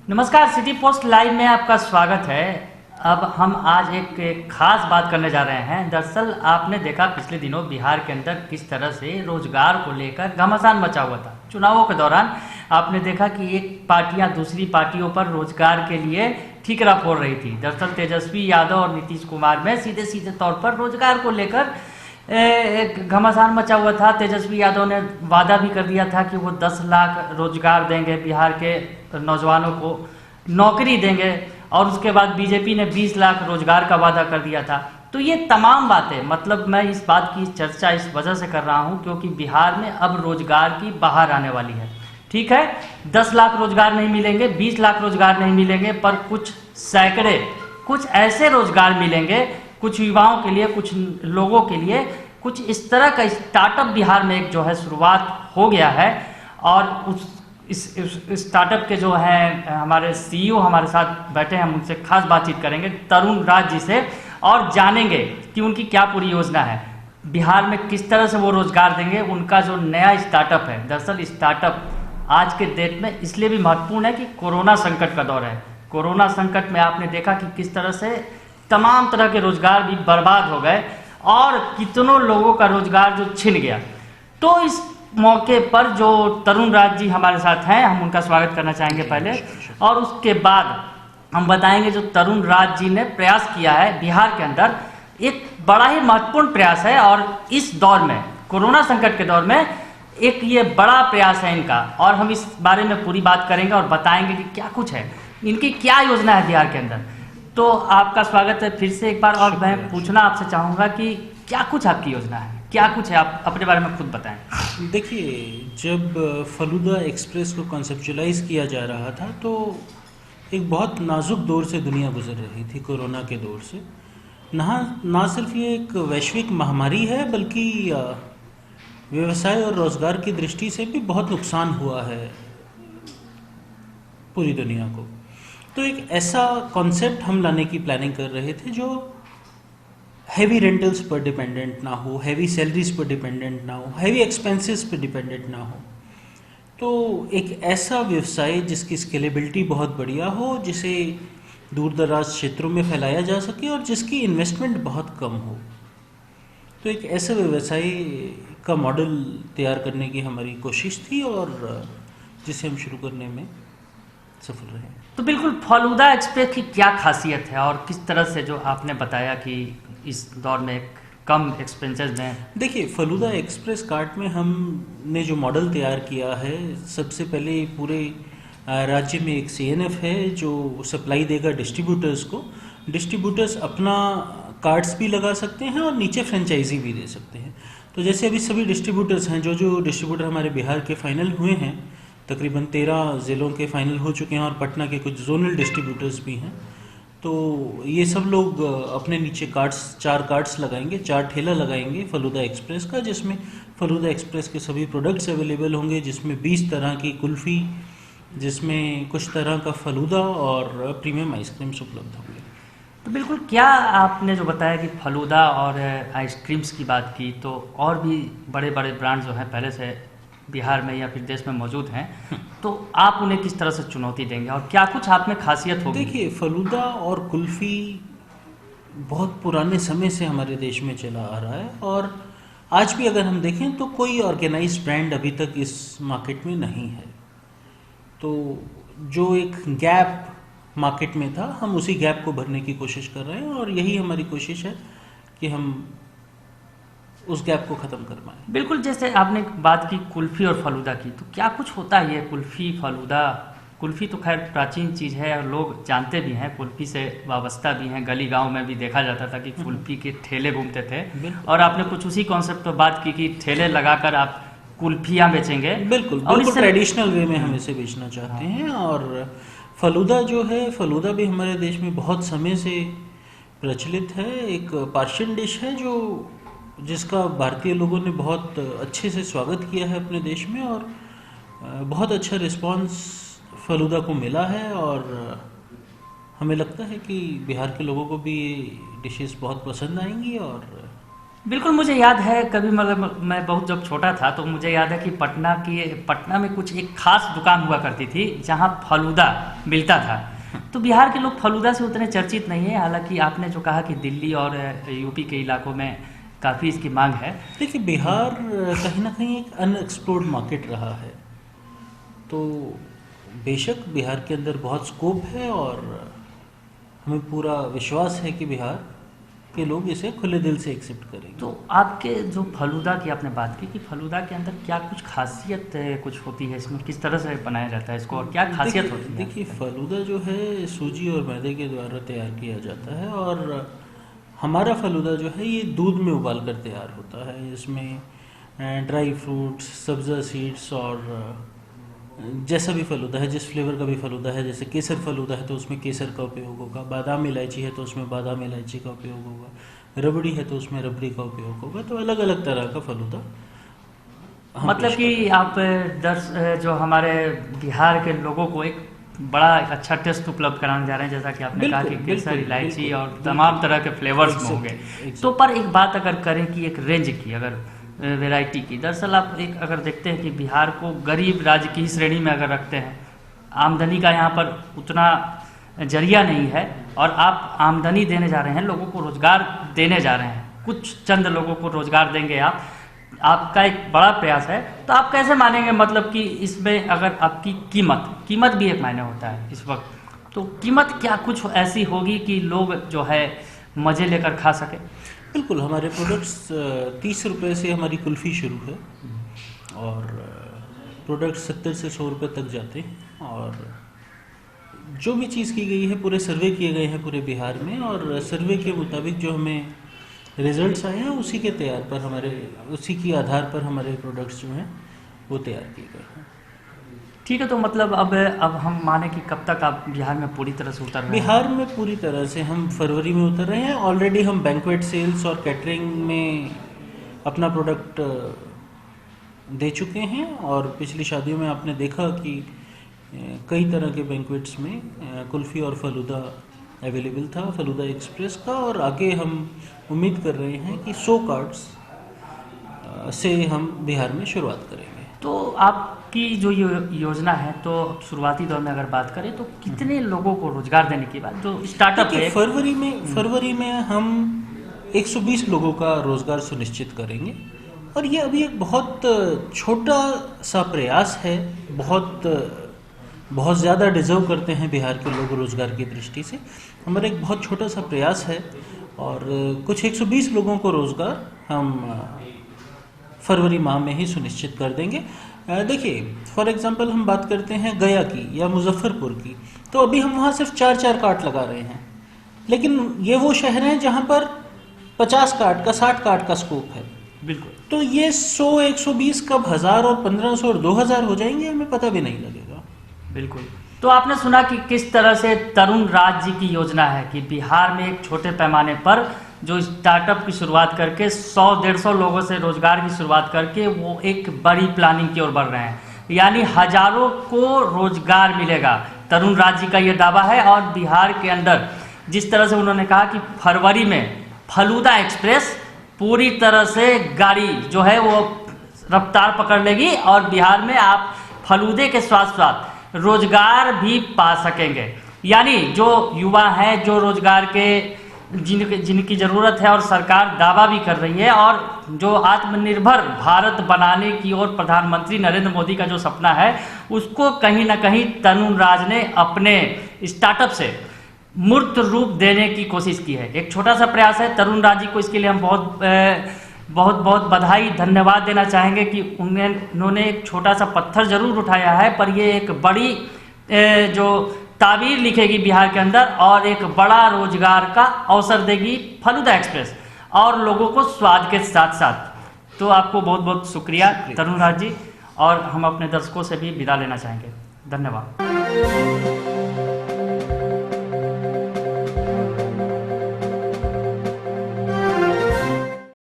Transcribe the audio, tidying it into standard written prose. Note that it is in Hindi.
नमस्कार, सिटी पोस्ट लाइव में आपका स्वागत है। अब हम आज एक खास बात करने जा रहे हैं। दरअसल आपने देखा पिछले दिनों बिहार के अंदर किस तरह से रोजगार को लेकर घमासान मचा हुआ था। चुनावों के दौरान आपने देखा कि एक पार्टियां दूसरी पार्टियों पर रोजगार के लिए ठीकरा फोड़ रही थी। दरअसल तेजस्वी यादव और नीतीश कुमार में सीधे सीधे तौर पर रोजगार को लेकर एक घमासान मचा हुआ था। तेजस्वी यादव ने वादा भी कर दिया था कि वो 10 लाख रोजगार देंगे, बिहार के नौजवानों को नौकरी देंगे, और उसके बाद बीजेपी ने 20 लाख रोजगार का वादा कर दिया था। तो ये तमाम बातें, मतलब मैं इस बात की चर्चा इस वजह से कर रहा हूँ क्योंकि बिहार में अब रोजगार की बहार आने वाली है। ठीक है, 10 लाख रोजगार नहीं मिलेंगे, 20 लाख रोजगार नहीं मिलेंगे, पर कुछ सैकड़े कुछ ऐसे रोजगार मिलेंगे, कुछ युवाओं के लिए, कुछ लोगों के लिए। कुछ इस तरह का स्टार्टअप बिहार में एक जो है शुरुआत हो गया है, और इस स्टार्टअप के जो है हमारे सीईओ हमारे साथ बैठे हैं। हम उनसे खास बातचीत करेंगे तरुण राज जी से, और जानेंगे कि उनकी क्या पूरी योजना है, बिहार में किस तरह से वो रोजगार देंगे। उनका जो नया स्टार्टअप है, दरअसल स्टार्टअप आज के डेट में इसलिए भी महत्वपूर्ण है कि कोरोना संकट का दौर है। कोरोना संकट में आपने देखा कि किस तरह से तमाम तरह के रोजगार भी बर्बाद हो गए और कितनों लोगों का रोजगार जो छिन गया। तो इस मौके पर जो तरुण राज जी हमारे साथ हैं, हम उनका स्वागत करना चाहेंगे पहले, और उसके बाद हम बताएंगे जो तरुण राज जी ने प्रयास किया है बिहार के अंदर, एक बड़ा ही महत्वपूर्ण प्रयास है। और इस दौर में, कोरोना संकट के दौर में, एक ये बड़ा प्रयास है इनका, और हम इस बारे में पूरी बात करेंगे और बताएंगे कि क्या कुछ है, इनकी क्या योजना है बिहार के अंदर। तो आपका स्वागत है फिर से एक बार, और मैं पूछना आपसे चाहूँगा कि क्या कुछ आपकी योजना है, क्या कुछ है, आप अपने बारे में खुद बताएं। देखिए, जब फलूदा एक्सप्रेस को कॉन्सेप्चुलाइज किया जा रहा था तो एक बहुत नाजुक दौर से दुनिया गुजर रही थी, कोरोना के दौर से। ना सिर्फ ये एक वैश्विक महामारी है, बल्कि व्यवसाय और रोजगार की दृष्टि से भी बहुत नुकसान हुआ है पूरी दुनिया को। तो एक ऐसा कॉन्सेप्ट हम लाने की प्लानिंग कर रहे थे जो हैवी रेंटल्स पर डिपेंडेंट ना हो, हैवी सैलरीज पर डिपेंडेंट ना हो, हैवी एक्सपेंसेस पर डिपेंडेंट ना हो। तो एक ऐसा व्यवसाय जिसकी स्केलेबिलिटी बहुत बढ़िया हो, जिसे दूर दराज क्षेत्रों में फैलाया जा सके और जिसकी इन्वेस्टमेंट बहुत कम हो। तो एक ऐसे व्यवसाय का मॉडल तैयार करने की हमारी कोशिश थी, और जिसे हम शुरू करने में सफल रहे। तो बिल्कुल, फलूदा एक्सप्रेस की क्या खासियत है, और किस तरह से जो आपने बताया कि इस दौर में कम एक्सपेंसेस में। देखिए, फलूदा एक्सप्रेस कार्ट में हमने जो मॉडल तैयार किया है, सबसे पहले पूरे राज्य में एक सीएनएफ है जो सप्लाई देगा डिस्ट्रीब्यूटर्स को। डिस्ट्रीब्यूटर्स अपना कार्ड्स भी लगा सकते हैं और नीचे फ्रेंचाइजी भी दे सकते हैं। तो जैसे अभी सभी डिस्ट्रीब्यूटर्स हैं, जो डिस्ट्रीब्यूटर हमारे बिहार के फाइनल हुए हैं, तकरीबन 13 ज़िलों के फाइनल हो चुके हैं, और पटना के कुछ जोनल डिस्ट्रीब्यूटर्स भी हैं। तो ये सब लोग अपने नीचे कार्ड्स, 4 कार्ड्स लगाएंगे, 4 ठेला लगाएंगे फलूदा एक्सप्रेस का, जिसमें फलूदा एक्सप्रेस के सभी प्रोडक्ट्स अवेलेबल होंगे, जिसमें 20 तरह की कुल्फ़ी, जिसमें कुछ तरह का फलूदा और प्रीमियम आइसक्रीम्स उपलब्ध होंगे। तो बिल्कुल, क्या आपने जो बताया कि फलूदा और आइसक्रीम्स की बात की, तो और भी बड़े बड़े ब्रांड जो हैं पहले से बिहार में या फिर देश में मौजूद हैं, तो आप उन्हें किस तरह से चुनौती देंगे और क्या कुछ आप में खासियत होगी? देखिए, फलूदा और कुल्फ़ी बहुत पुराने समय से हमारे देश में चला आ रहा है, और आज भी अगर हम देखें तो कोई ऑर्गेनाइज्ड ब्रांड अभी तक इस मार्केट में नहीं है। तो जो एक गैप मार्केट में था, हम उसी गैप को भरने की कोशिश कर रहे हैं, और यही हमारी कोशिश है कि हम उस गैप को ख़त्म कर पाएँ। बिल्कुल, जैसे आपने बात की कुल्फ़ी और फलूदा की, तो क्या कुछ होता है ये कुल्फ़ी फलूदा? कुल्फ़ी तो खैर प्राचीन चीज़ है और लोग जानते भी हैं, कुल्फ़ी से वाबस्ता भी हैं। गली गांव में भी देखा जाता था कि कुल्फ़ी के ठेले घूमते थे, और आपने कुछ उसी कॉन्सेप्ट पर बात की कि ठेले लगाकर आप कुल्फ़ियाँ बेचेंगे। बिल्कुल ट्रेडिशनल वे में हम इसे बेचना चाहते हैं। और फलूदा जो है, फलूदा भी हमारे देश में बहुत समय से प्रचलित है। एक पर्शियन डिश है जिसका भारतीय लोगों ने बहुत अच्छे से स्वागत किया है अपने देश में, और बहुत अच्छा रिस्पांस फलूदा को मिला है। और हमें लगता है कि बिहार के लोगों को भी ये डिशेस बहुत पसंद आएंगी, और बिल्कुल मुझे याद है, कभी मतलब मैं बहुत जब छोटा था तो मुझे याद है कि पटना में कुछ एक खास दुकान हुआ करती थी जहाँ फलूदा मिलता था। तो बिहार के लोग फलूदा से उतने चर्चित नहीं है, हालांकि आपने जो कहा कि दिल्ली और यूपी के इलाकों में काफ़ी इसकी मांग है। देखिए, बिहार कहीं ना कहीं एक अनएक्सप्लोर्ड मार्केट रहा है, तो बेशक बिहार के अंदर बहुत स्कोप है और हमें पूरा विश्वास है कि बिहार के लोग इसे खुले दिल से एक्सेप्ट करेंगे। तो आपके जो फलूदा की आपने बात की कि फलूदा के अंदर क्या कुछ खासियत कुछ होती है, इसमें किस तरह से बनाया जाता है इसको और क्या खासियत होती है? देखिए, फलूदा जो है सूजी और मैदे के द्वारा तैयार किया जाता है और हमारा फलूदा जो है ये दूध में उबाल कर तैयार होता है। इसमें ड्राई फ्रूट्स, सब्ज़ा सीड्स और जैसा भी फलूदा है, जिस फ्लेवर का भी फलूदा है, जैसे केसर फलूदा है तो उसमें केसर का उपयोग होगा, बादाम इलायची है तो उसमें बादाम इलायची का उपयोग होगा, रबड़ी है तो उसमें रबड़ी का उपयोग होगा। तो अलग अलग तरह का फलूदा मतलब कि आप जो हमारे बिहार के लोगों को एक बड़ा एक अच्छा टेस्ट उपलब्ध कराने जा रहे हैं, जैसा कि आपने कहा कि केसर, इलायची और तमाम तरह के फ्लेवर्स में होंगे। तो पर एक बात अगर करें कि एक रेंज की, अगर वैरायटी की, दरअसल आप एक अगर देखते हैं कि बिहार को गरीब राज्य की ही श्रेणी में अगर रखते हैं, आमदनी का यहाँ पर उतना जरिया नहीं है और आप आमदनी देने जा रहे हैं, लोगों को रोजगार देने जा रहे हैं, कुछ चंद लोगों को रोजगार देंगे आप, आपका एक बड़ा प्रयास है। तो आप कैसे मानेंगे मतलब कि इसमें अगर आपकी कीमत भी एक मायने होता है इस वक्त, तो कीमत क्या कुछ ऐसी होगी कि लोग जो है मज़े लेकर खा सके? बिल्कुल, हमारे प्रोडक्ट्स 30 रुपये से हमारी कुल्फ़ी शुरू है और प्रोडक्ट 70 से 100 रुपये तक जाते हैं। और जो भी चीज़ की गई है, पूरे सर्वे किए गए हैं पूरे बिहार में और सर्वे के मुताबिक जो हमें रिजल्ट्स आए हैं उसी के आधार पर हमारे प्रोडक्ट्स जो हैं वो तैयार किए गए हैं। ठीक है, तो मतलब अब हम माने कि कब तक आप बिहार में पूरी तरह से उतर रहे हैं? बिहार में पूरी तरह से हम फरवरी में उतर रहे हैं। ऑलरेडी हम बैंक्वेट सेल्स और कैटरिंग में अपना प्रोडक्ट दे चुके हैं और पिछली शादियों में आपने देखा कि कई तरह के बैंक्वेट्स में कुल्फ़ी और फलूदा अवेलेबल था, फलूदा एक्सप्रेस का। और आगे हम उम्मीद कर रहे हैं कि 100 कार्ड्स से हम बिहार में शुरुआत करेंगे। तो आपकी जो योजना है, तो शुरुआती दौर में अगर बात करें तो कितने लोगों को रोजगार देने की बात, जो स्टार्टअप है? फरवरी में हम 120 लोगों का रोजगार सुनिश्चित करेंगे और ये अभी एक बहुत छोटा सा प्रयास है। बहुत ज़्यादा डिजर्व करते हैं बिहार के लोग रोजगार की दृष्टि से। हमारा एक बहुत छोटा सा प्रयास है और कुछ 120 लोगों को रोजगार हम फरवरी माह में ही सुनिश्चित कर देंगे। देखिए, फॉर एग्जांपल हम बात करते हैं गया की या मुजफ्फरपुर की, तो अभी हम वहाँ सिर्फ 4 कार्ट लगा रहे हैं, लेकिन ये वो शहर हैं जहाँ पर 50 कार्ट का, 60 कार्ट का स्कोप है। बिल्कुल। तो ये 100, 120 कब 1000 और 1500 और 2000 हो जाएंगे, हमें पता भी नहीं लगेगा। बिल्कुल। तो आपने सुना कि किस तरह से तरुण राज जी की योजना है कि बिहार में एक छोटे पैमाने पर जो स्टार्टअप की शुरुआत करके 100-150 लोगों से रोजगार की शुरुआत करके वो एक बड़ी प्लानिंग की ओर बढ़ रहे हैं, यानी हजारों को रोजगार मिलेगा। तरुण राज जी का ये दावा है और बिहार के अंदर जिस तरह से उन्होंने कहा कि फरवरी में फलूदा एक्सप्रेस पूरी तरह से गाड़ी जो है वो रफ्तार पकड़ लेगी और बिहार में आप फलूदे के साथ साथ रोजगार भी पा सकेंगे। यानी जो युवा हैं, जो रोजगार के जिनकी ज़रूरत है और सरकार दावा भी कर रही है, और जो आत्मनिर्भर भारत बनाने की ओर प्रधानमंत्री नरेंद्र मोदी का जो सपना है, उसको कहीं ना कहीं तरुण राज ने अपने स्टार्टअप से मूर्त रूप देने की कोशिश की है। एक छोटा सा प्रयास है। तरुण राज जी को इसके लिए हम बहुत बधाई, धन्यवाद देना चाहेंगे कि उन्होंने एक छोटा सा पत्थर जरूर उठाया है, पर ये एक बड़ी जो ताबीर लिखेगी बिहार के अंदर और एक बड़ा रोजगार का अवसर देगी फलूदा एक्सप्रेस और लोगों को स्वाद के साथ साथ। तो आपको बहुत बहुत शुक्रिया तरुण राज जी, और हम अपने दर्शकों से भी विदा लेना चाहेंगे। धन्यवाद।